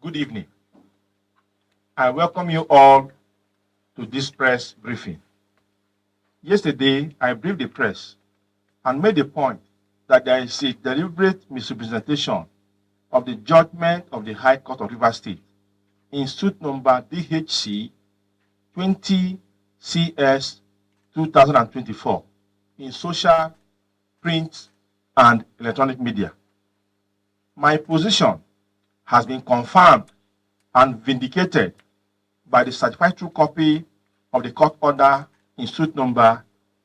Good evening. I welcome you all to this press briefing. Yesterday, I briefed the press and made the point that there is a deliberate misrepresentation of the judgment of the High Court of Rivers State in suit number DHC 20 CS 2024 in social, print, and electronic media. My position has been confirmed and vindicated by the certified true copy of the court order in suit number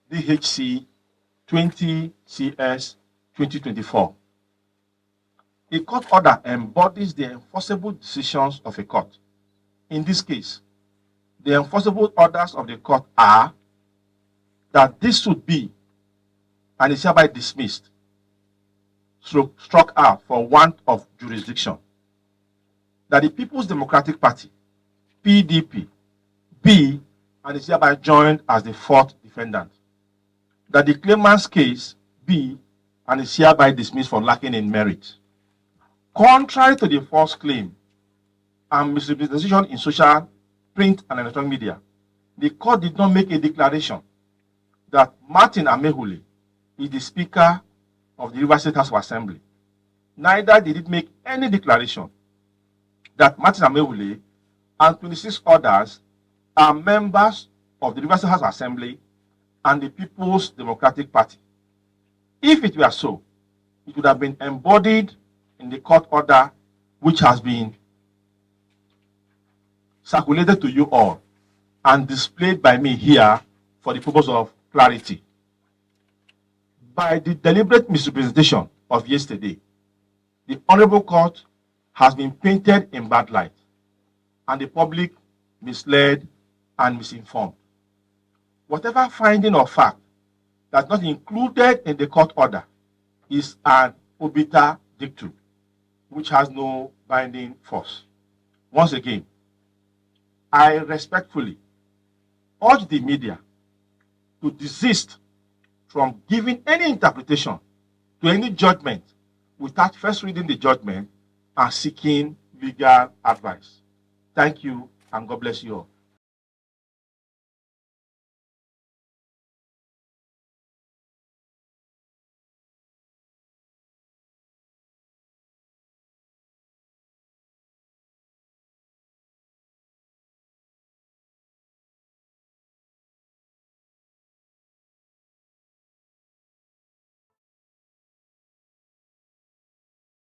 DHC 20 CS 2024. A court order embodies the enforceable decisions of a court. In this case, the enforceable orders of the court are that this should be and is hereby dismissed, struck out for want of jurisdiction. That the People's Democratic Party, PDP, be and is hereby joined as the fourth defendant. That the claimant's case be and is hereby dismissed for lacking in merit. Contrary to the false claim and misrepresentation in social, print, and electronic media, the court did not make a declaration that Martin Amehule is the Speaker of the Rivers State House of Assembly. Neither did it make any declaration that Martin Amehule and 26 others are members of the Rivers State House of Assembly and the People's Democratic Party. If it were so, it would have been embodied in the court order which has been circulated to you all and displayed by me here for the purpose of clarity. By the deliberate misrepresentation of yesterday, the Honorable Court has been painted in bad light and the public misled and misinformed. Whatever finding of fact that's not included in the court order is an obiter dictum, which has no binding force. Once again, I respectfully urge the media to desist from giving any interpretation to any judgment without first reading the judgment and seeking legal advice. Thank you, and God bless you all.